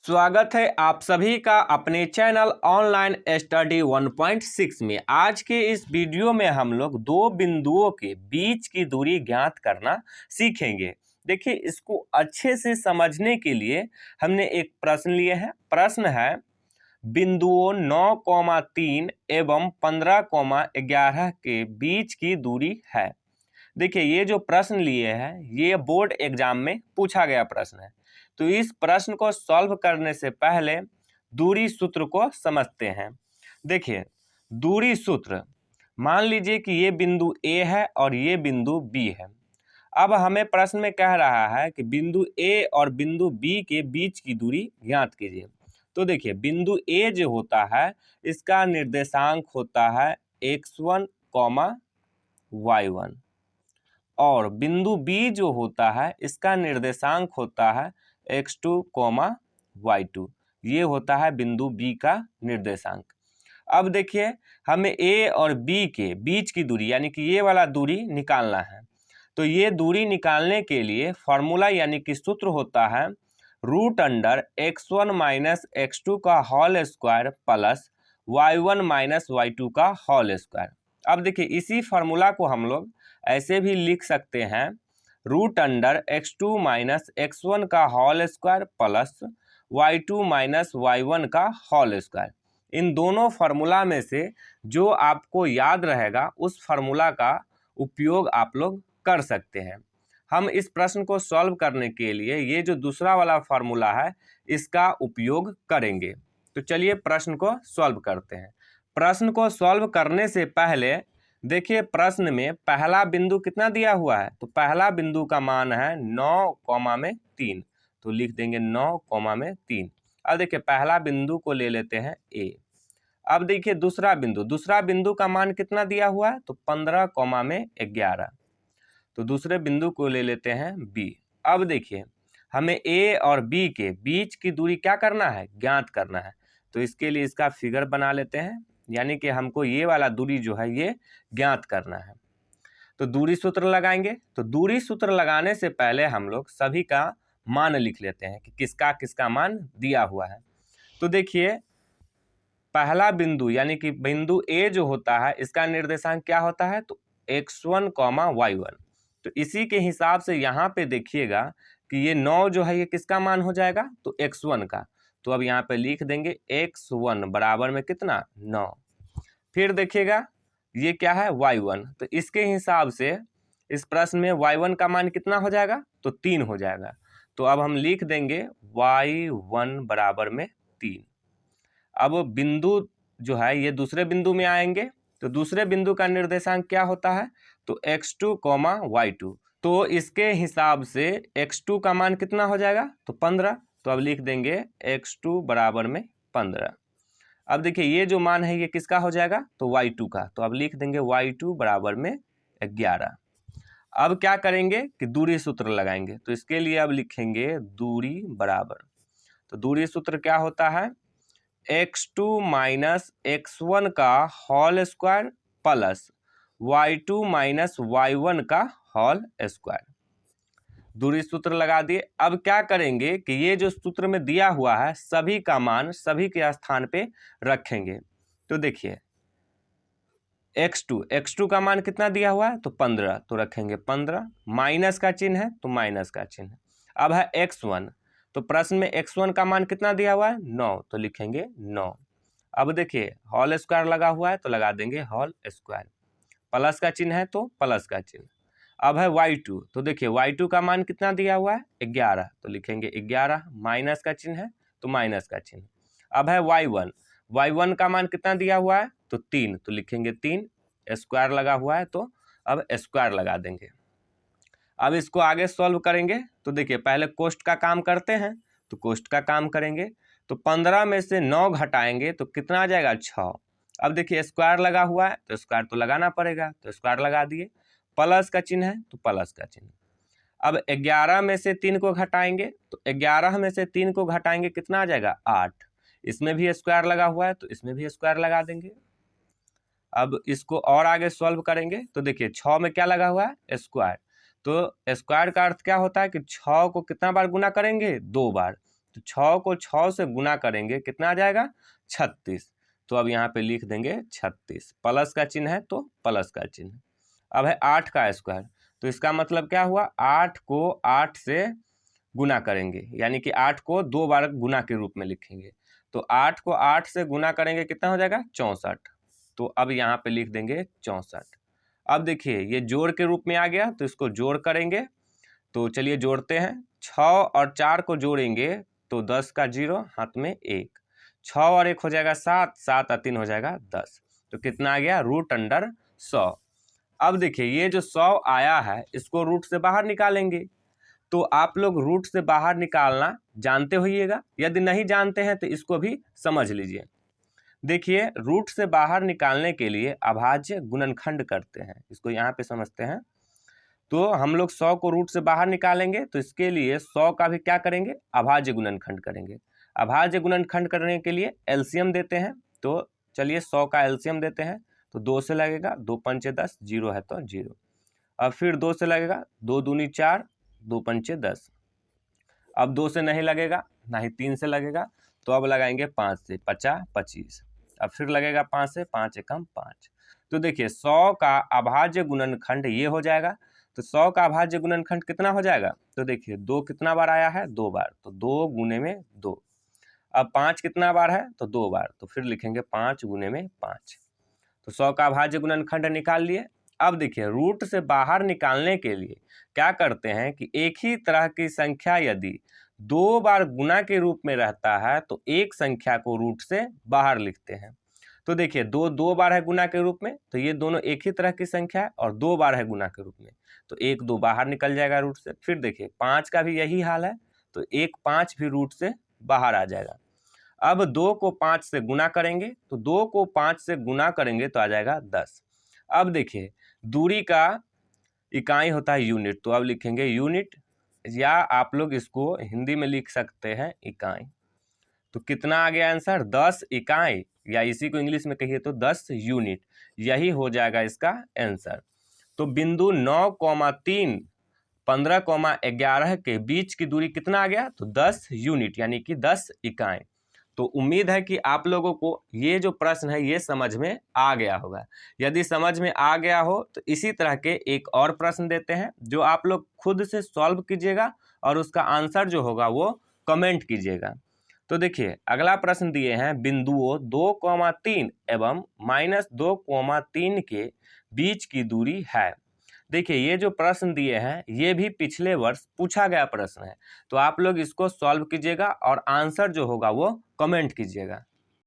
स्वागत है आप सभी का अपने चैनल ऑनलाइन स्टडी 1.6 में। आज के इस वीडियो में हम लोग दो बिंदुओं के बीच की दूरी ज्ञात करना सीखेंगे। देखिए, इसको अच्छे से समझने के लिए हमने एक प्रश्न लिए हैं। प्रश्न है बिंदुओं 9,3 एवं 15,11 के बीच की दूरी है। देखिए, ये जो प्रश्न लिए हैं ये बोर्ड एग्जाम में पूछा गया प्रश्न है। तो इस प्रश्न को सॉल्व करने से पहले दूरी सूत्र को समझते हैं। देखिए, दूरी सूत्र, मान लीजिए कि ये बिंदु ए है और ये बिंदु बी है। अब हमें प्रश्न में कह रहा है कि बिंदु ए और बिंदु बी के बीच की दूरी ज्ञात कीजिए। तो देखिए, बिंदु ए जो होता है इसका निर्देशांक होता है x1, y1 और बिंदु बी जो होता है इसका निर्देशांक होता है x2, y2। ये होता है बिंदु बी का निर्देशांक। अब देखिए, हमें ए और बी के बीच की दूरी यानी कि ये वाला दूरी निकालना है। तो ये दूरी निकालने के लिए फॉर्मूला यानी कि सूत्र होता है √x1 - x2 का whole square plus y1 - y2 का होल स्क्वायर। अब देखिए, इसी फार्मूला को हम लोग ऐसे भी लिख सकते हैं √x2 - x1 का whole square plus y2 - y1 का होल स्क्वायर। इन दोनों फार्मूला में से जो आपको याद रहेगा उस फार्मूला का उपयोग आप लोग कर सकते हैं। हम इस प्रश्न को सॉल्व करने के लिए ये जो दूसरा वाला फार्मूला है इसका उपयोग करेंगे। तो चलिए प्रश्न को सॉल्व करते हैं। प्रश्न को सॉल्व करने से पहले देखिए, प्रश्न में पहला बिंदु कितना दिया हुआ है। तो पहला बिंदु का मान है 9,3। तो लिख देंगे 9,3। अब देखिए, पहला बिंदु को ले लेते हैं ए। अब देखिए, दूसरा बिंदु का मान कितना दिया हुआ है। तो 15,11। तो दूसरे बिंदु को ले लेते हैं बी। अब देखिए, हमें ए और बी के बीच की दूरी क्या करना है, ज्ञात करना है। तो इसके लिए इसका फिगर बना लेते हैं, यानी कि हमको ये वाला दूरी जो है ये ज्ञात करना है। तो दूरी सूत्र लगाएंगे। तो दूरी सूत्र लगाने से पहले हम लोग सभी का मान लिख लेते हैं कि किसका किसका मान दिया हुआ है। तो देखिए, पहला बिंदु यानी कि बिंदु ए जो होता है इसका निर्देशांक क्या होता है। तो x1, y1। तो इसी के हिसाब से यहाँ पे देखिएगा कि ये 9 जो है ये किसका मान हो जाएगा। तो x1 का। तो अब यहाँ पे लिख देंगे x1 बराबर में कितना, 9। फिर देखिएगा ये क्या है, y1। तो इसके हिसाब से इस प्रश्न में y1 का मान कितना हो जाएगा। तो 3 हो जाएगा। तो अब हम लिख देंगे y1 बराबर में 3। अब बिंदु जो है ये दूसरे बिंदु में आएंगे। तो दूसरे बिंदु का निर्देशांक क्या होता है। तो x2, y2। तो इसके हिसाब से x2 का मान कितना हो जाएगा। तो 15। तो अब लिख देंगे x2 बराबर में 15। अब देखिए, ये जो मान है ये किसका हो जाएगा। तो y2 का। तो अब लिख देंगे y2 बराबर में 11। अब क्या करेंगे कि दूरी सूत्र लगाएंगे। तो इसके लिए अब लिखेंगे दूरी बराबर। तो दूरी सूत्र क्या होता है, x2 - x1 का whole square plus y2 - y1 का होल स्क्वायर। दूरी सूत्र लगा दिए। अब क्या करेंगे कि ये जो सूत्र में दिया हुआ है सभी का मान सभी के स्थान पे रखेंगे। तो देखिए, x2 का मान कितना दिया हुआ है। तो 15। तो रखेंगे 15। माइनस का चिन्ह है तो माइनस का चिन्ह। अब है x1। तो प्रश्न में x1 का मान कितना दिया हुआ है, 9। तो लिखेंगे 9। अब देखिए, होल स्क्वायर लगा हुआ है तो लगा देंगे होल स्क्वायर। प्लस का चिन्ह है तो प्लस का चिन्ह। अब है y2। तो देखिए, y2 का मान कितना दिया हुआ है, 11। तो लिखेंगे 11। माइनस का चिन्ह है तो माइनस का चिन्ह। अब है y1 का मान कितना दिया हुआ है। तो 3। तो लिखेंगे 3। स्क्वायर लगा हुआ है तो अब स्क्वायर लगा देंगे। अब इसको आगे सॉल्व करेंगे। तो देखिए, पहले कोष्ठ का काम करते हैं। तो कोष्ठ का काम करेंगे तो 15 में से 9 घटाएंगे तो कितना आ जाएगा, 6। अब देखिए, स्क्वायर लगा हुआ है तो स्क्वायर तो लगाना पड़ेगा। तो स्क्वायर लगा दिए। प्लस का चिन्ह है तो प्लस का चिन्ह। अब 11 में से 3 को घटाएंगे। तो 11 में से 3 को घटाएंगे कितना आ जाएगा, 8। इसमें भी स्क्वायर लगा हुआ है तो इसमें भी स्क्वायर लगा देंगे। अब इसको और आगे सॉल्व करेंगे। तो देखिए, 6 में क्या लगा हुआ है, स्क्वायर। तो स्क्वायर का अर्थ क्या होता है कि 6 को कितना बार गुना करेंगे, 2 बार। तो 6 को 6 से गुना करेंगे कितना आ जाएगा 36। तो अब यहाँ पे लिख देंगे 36, प्लस का चिन्ह है तो प्लस का चिन्ह। अब है 8 का स्क्वायर, तो इसका मतलब क्या हुआ, 8 को 8 से गुना करेंगे, यानी कि 8 को 2 बार गुना के रूप में लिखेंगे। तो 8 को 8 से गुना करेंगे कितना हो जाएगा 64। तो अब यहाँ पे लिख देंगे 64। अब देखिए ये जोड़ के रूप में आ गया, तो इसको जोड़ करेंगे। तो चलिए जोड़ते हैं, 6 और 4 को जोड़ेंगे तो 10 का 0 हाथ में 1, 6 और 1 हो जाएगा 7, 7 और 3 हो जाएगा 10। तो कितना आ गया √100। अब देखिए ये जो 100 आया है इसको रूट से बाहर निकालेंगे। तो आप लोग रूट से बाहर निकालना जानते होइएगा, यदि नहीं जानते हैं तो इसको भी समझ लीजिए। देखिए रूट से बाहर निकालने के लिए अभाज्य गुणनखंड करते हैं, इसको यहाँ पे समझते हैं। तो हम लोग 100 को रूट से बाहर निकालेंगे, तो इसके लिए 100 का भी क्या करेंगे अभाज्य गुणनखंड करेंगे। अभाज्य गुणनखंड करने के लिए एलसीएम देते हैं। तो चलिए 100 का एलसीएम देते हैं, तो 2 से लगेगा, 2 पंचे 10, 0 है तो 0। अब फिर 2 से लगेगा, 2 दूनी 4, 2 पंचे 10। अब 2 से नहीं लगेगा, ना ही 3 से लगेगा, तो अब लगाएंगे 5 से, 50 25। अब फिर लगेगा 5 से, 5 एकम 5। तो देखिए 100 का अभाज्य गुणनखंड ये हो जाएगा। तो 100 का अभाज्य गुणनखंड कितना हो जाएगा, तो देखिए 2 कितना बार आया है 2 बार, तो 2 गुने में 2। अब 5 कितना बार है, तो 2 बार, तो फिर लिखेंगे 5 गुने में 5। तो 100 का अभाज्य गुणनखंड निकाल लिए। अब देखिए रूट से बाहर निकालने के लिए क्या करते हैं कि एक ही तरह की संख्या यदि 2 बार गुना के रूप में रहता है तो एक संख्या को रूट से बाहर लिखते हैं। तो देखिए 2 बार है गुना के रूप में, तो ये दोनों एक ही तरह की संख्या है, और 2 बार है गुना के रूप में, तो 1 2 बाहर निकल जाएगा रूट से। फिर देखिए 5 का भी यही हाल है, तो 1 5 भी रूट से बाहर आ जाएगा। अब 2 को 5 से गुना करेंगे, तो 2 को 5 से गुना करेंगे तो आ जाएगा 10। अब देखिए दूरी का इकाई होता है यूनिट, तो अब लिखेंगे यूनिट, या आप लोग इसको हिंदी में लिख सकते हैं इकाई। तो कितना आ गया आंसर 10 इकाई, या इसी को इंग्लिश में कहिए तो 10 यूनिट, यही हो जाएगा इसका आंसर। तो बिंदु 9,3 15,11 के बीच की दूरी कितना आ गया, तो 10 यूनिट यानी कि 10 इकाई। तो उम्मीद है कि आप लोगों को ये जो प्रश्न है ये समझ में आ गया होगा। यदि समझ में आ गया हो तो इसी तरह के एक और प्रश्न देते हैं जो आप लोग खुद से सॉल्व कीजिएगा, और उसका आंसर जो होगा वो कमेंट कीजिएगा। तो देखिए अगला प्रश्न दिए हैं, बिंदुओं 2,3 एवं -2,3 के बीच की दूरी है। देखिए ये जो प्रश्न दिए हैं ये भी पिछले वर्ष पूछा गया प्रश्न है, तो आप लोग इसको सॉल्व कीजिएगा और आंसर जो होगा वो कमेंट कीजिएगा।